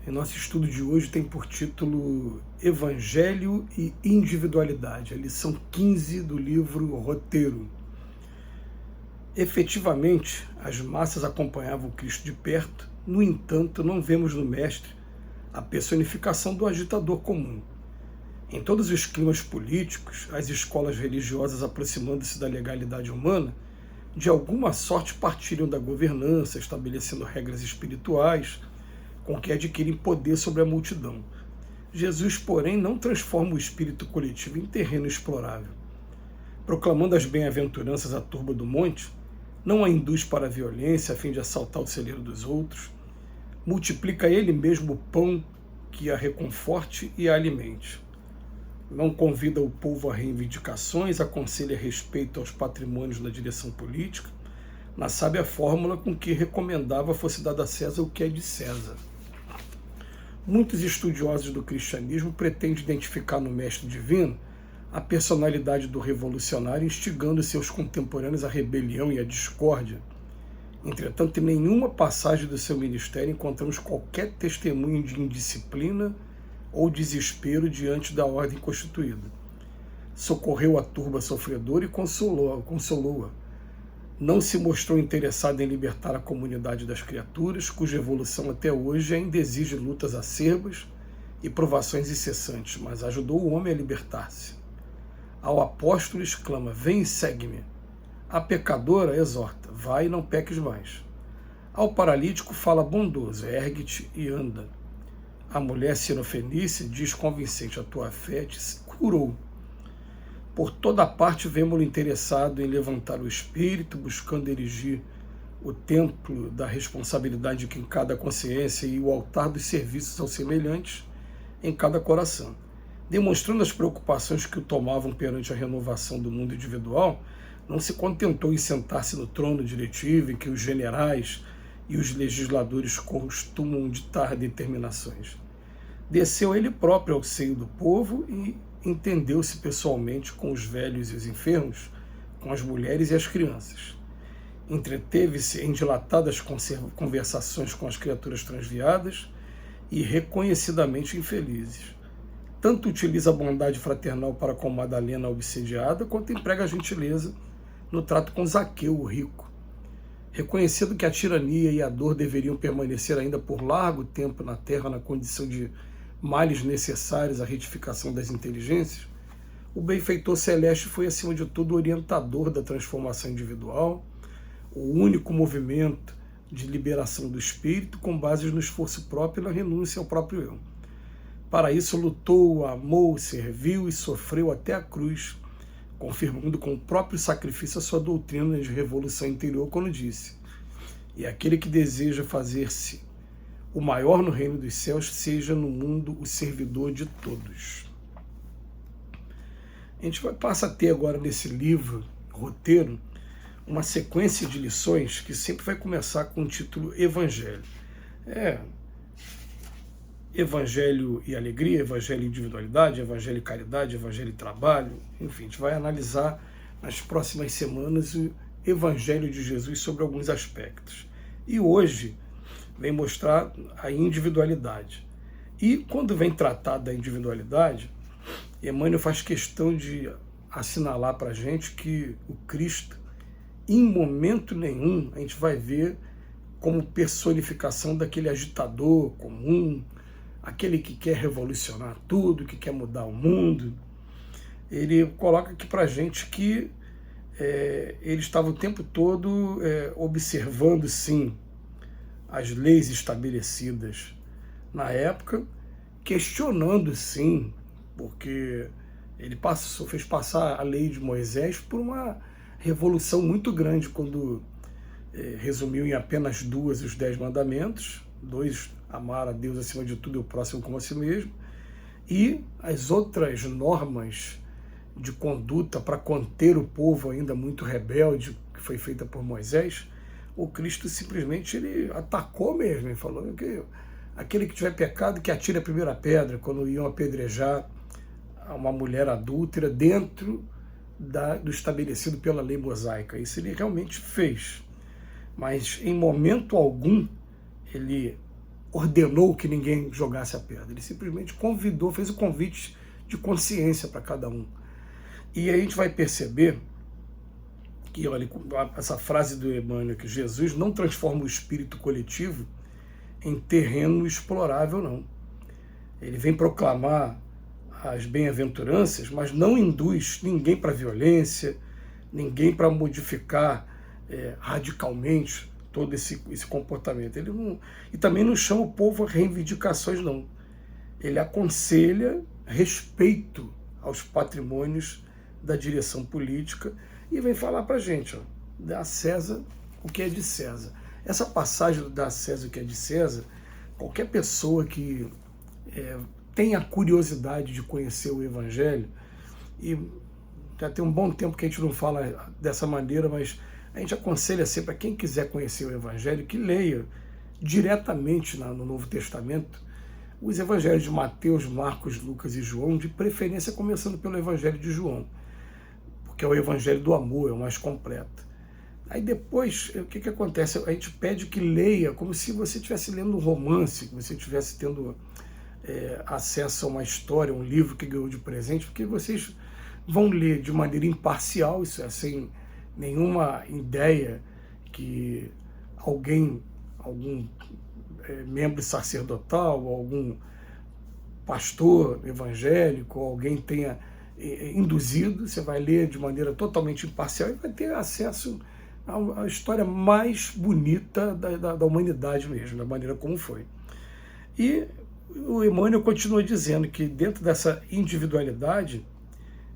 E nosso estudo de hoje tem por título Evangelho e Individualidade, a lição 15 do livro Roteiro. Efetivamente, as massas acompanhavam o Cristo de perto, no entanto, não vemos no Mestre a personificação do agitador comum. Em todos os climas políticos, as escolas religiosas aproximando-se da legalidade humana, de alguma sorte partilham da governança, estabelecendo regras espirituais, com que adquirem poder sobre a multidão. Jesus, porém, não transforma o espírito coletivo em terreno explorável. Proclamando as bem-aventuranças à turba do monte, não a induz para a violência a fim de assaltar o celeiro dos outros, multiplica ele mesmo o pão que a reconforte e a alimente. Não convida o povo a reivindicações, aconselha respeito aos patrimônios na direção política, na sábia fórmula com que recomendava fosse dado a César o que é de César. Muitos estudiosos do cristianismo pretendem identificar no Mestre Divino a personalidade do revolucionário, instigando seus contemporâneos à rebelião e à discórdia. Entretanto, em nenhuma passagem do seu ministério encontramos qualquer testemunho de indisciplina ou desespero diante da ordem constituída. Socorreu a turba sofredora e consolou-a. Não se mostrou interessado em libertar a comunidade das criaturas, cuja evolução até hoje ainda exige lutas acerbas e provações incessantes, mas ajudou o homem a libertar-se. Ao apóstolo exclama: vem e segue-me. A pecadora exorta: vai e não peques mais. Ao paralítico fala bondoso: ergue-te e anda. A mulher sirofenícia diz convincente: a tua fé te curou. Por toda parte vemos-lo interessado em levantar o espírito, buscando erigir o templo da responsabilidade que em cada consciência e o altar dos serviços aos semelhantes em cada coração. Demonstrando as preocupações que o tomavam perante a renovação do mundo individual, não se contentou em sentar-se no trono diretivo em que os generais e os legisladores costumam ditar determinações. Desceu ele próprio ao seio do povo e entendeu-se pessoalmente com os velhos e os enfermos, com as mulheres e as crianças. Entreteve-se em dilatadas conversações com as criaturas transviadas e reconhecidamente infelizes. Tanto utiliza a bondade fraternal para com Madalena obsediada, quanto emprega a gentileza no trato com Zaqueu, o rico. Reconhecendo que a tirania e a dor deveriam permanecer ainda por largo tempo na terra na condição de males necessários à retificação das inteligências, o benfeitor celeste foi, acima de tudo, o orientador da transformação individual, o único movimento de liberação do espírito com bases no esforço próprio e na renúncia ao próprio eu. Para isso lutou, amou, serviu e sofreu até a cruz, confirmando com o próprio sacrifício a sua doutrina de revolução interior, quando disse: e aquele que deseja fazer-se o maior no reino dos céus, seja no mundo o servidor de todos. A gente passa a ter agora nesse livro, Roteiro, uma sequência de lições que sempre vai começar com o título Evangelho. Evangelho e alegria, Evangelho e individualidade, Evangelho e caridade, Evangelho e trabalho. Enfim, a gente vai analisar nas próximas semanas o Evangelho de Jesus sobre alguns aspectos. E hoje vem mostrar a individualidade. E quando vem tratar da individualidade, Emmanuel faz questão de assinalar para a gente que o Cristo, em momento nenhum, a gente vai ver como personificação daquele agitador comum, aquele que quer revolucionar tudo, que quer mudar o mundo. Ele coloca aqui para a gente que ele estava o tempo todo observando, sim, as leis estabelecidas na época, questionando, sim, porque ele fez passar a lei de Moisés por uma revolução muito grande, quando resumiu em apenas duas os 10 mandamentos, 2, amar a Deus acima de tudo e o próximo como a si mesmo, e as outras normas de conduta para conter o povo ainda muito rebelde, que foi feita por Moisés. O Cristo simplesmente ele atacou mesmo, ele falou que aquele que tiver pecado que atire a primeira pedra, quando iam apedrejar uma mulher adúltera dentro do estabelecido pela lei mosaica. Isso ele realmente fez, mas em momento algum ele ordenou que ninguém jogasse a pedra. Ele simplesmente convidou, fez o convite de consciência para cada um. E aí a gente vai perceber que, olha, essa frase do Emmanuel, que Jesus não transforma o espírito coletivo em terreno explorável, não. Ele vem proclamar as bem-aventuranças, mas não induz ninguém para violência, ninguém para modificar radicalmente todo esse comportamento. Ele não, e também não chama o povo a reivindicações, não. Ele aconselha respeito aos patrimônios da direção política e vem falar para a gente, ó, dá a César o que é de César. Essa passagem do dá a César o que é de César, qualquer pessoa que tenha curiosidade de conhecer o Evangelho, e já tem um bom tempo que a gente não fala dessa maneira, mas a gente aconselha sempre a quem quiser conhecer o Evangelho que leia diretamente no Novo Testamento os Evangelhos de Mateus, Marcos, Lucas e João, de preferência começando pelo Evangelho de João, porque é o Evangelho do amor, é o mais completo. Aí depois, o que acontece? A gente pede que leia como se você estivesse lendo um romance, que você estivesse tendo acesso a uma história, um livro que ganhou de presente, porque vocês vão ler de maneira imparcial, isso é, sem nenhuma ideia que algum membro sacerdotal, algum pastor evangélico, alguém tenha induzido. Você vai ler de maneira totalmente imparcial e vai ter acesso à história mais bonita da humanidade mesmo, da maneira como foi. E o Emmanuel continua dizendo que dentro dessa individualidade,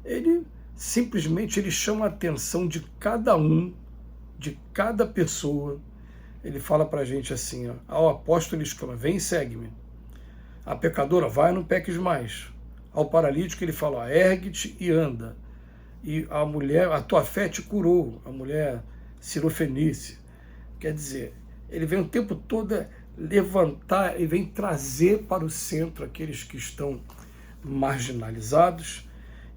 ele simplesmente chama a atenção de cada um, de cada pessoa. Ele fala para a gente assim, ó, ao apóstolo ele exclama, vem e segue-me. A pecadora, vai, não peques mais. Ao paralítico ele fala, ergue-te e anda. E a mulher, a tua fé te curou, a mulher Sirofenícia. Quer dizer, ele vem o tempo todo levantar e vem trazer para o centro aqueles que estão marginalizados,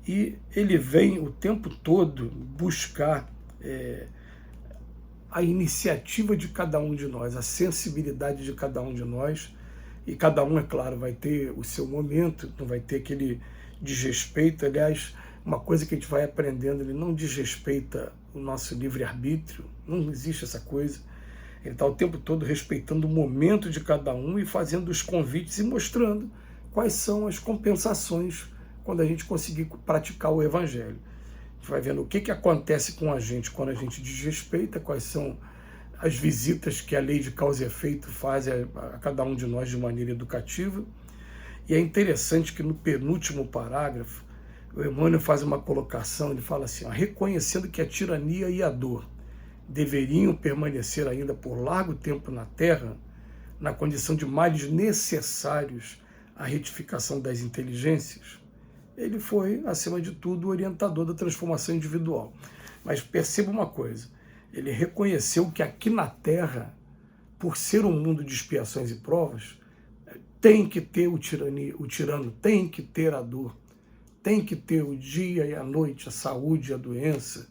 e ele vem o tempo todo buscar a iniciativa de cada um de nós, a sensibilidade de cada um de nós, e cada um, é claro, vai ter o seu momento, não vai ter aquele desrespeito. Aliás, uma coisa que a gente vai aprendendo, ele não desrespeita o nosso livre-arbítrio, não existe essa coisa. Ele está o tempo todo respeitando o momento de cada um e fazendo os convites e mostrando quais são as compensações quando a gente conseguir praticar o Evangelho. A gente vai vendo o que acontece com a gente quando a gente desrespeita, quais são as visitas que a lei de causa e efeito faz a cada um de nós de maneira educativa. E é interessante que no penúltimo parágrafo, o Emmanuel faz uma colocação, ele fala assim, ó, reconhecendo que a tirania e a dor deveriam permanecer ainda por largo tempo na Terra, na condição de males necessários à retificação das inteligências, ele foi, acima de tudo, o orientador da transformação individual. Mas perceba uma coisa, ele reconheceu que aqui na Terra, por ser um mundo de expiações e provas, tem que ter o tirano, tem que ter a dor, tem que ter o dia e a noite, a saúde e a doença,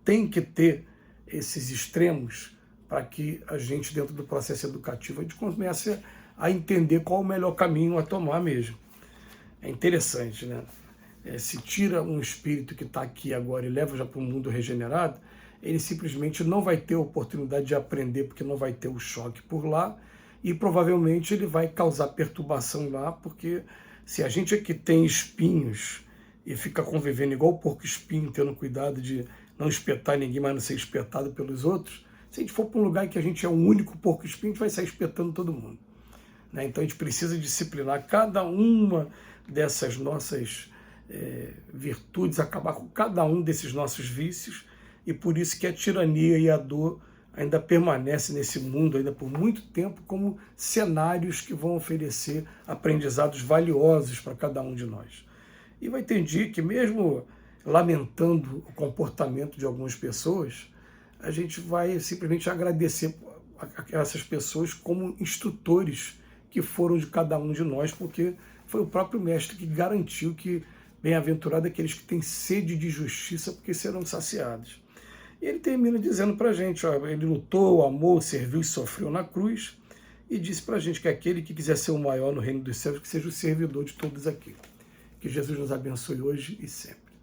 tem que ter esses extremos para que a gente, dentro do processo educativo, a gente comece a entender qual o melhor caminho a tomar mesmo. É interessante, né? Se tira um espírito que está aqui agora e leva já para um mundo regenerado, ele simplesmente não vai ter a oportunidade de aprender, porque não vai ter o choque por lá, e provavelmente ele vai causar perturbação lá, porque se a gente aqui tem espinhos e fica convivendo igual o porco-espinho, tendo cuidado de não espetar ninguém, mas não ser espetado pelos outros, se a gente for para um lugar em que a gente é o único porco-espinho, a gente vai sair espetando todo mundo. Né? Então a gente precisa disciplinar cada uma dessas nossas virtudes, acabar com cada um desses nossos vícios, e por isso que a tirania e a dor ainda permanecem nesse mundo ainda por muito tempo como cenários que vão oferecer aprendizados valiosos para cada um de nós. E vai ter dia que, mesmo lamentando o comportamento de algumas pessoas, a gente vai simplesmente agradecer a essas pessoas como instrutores que foram de cada um de nós, porque foi o próprio Mestre que garantiu que bem-aventurado aqueles que têm sede de justiça, porque serão saciados. E ele termina dizendo para a gente, ó, ele lutou, amou, serviu e sofreu na cruz, e disse para a gente que aquele que quiser ser o maior no reino dos céus, que seja o servidor de todos aqui. Que Jesus nos abençoe hoje e sempre.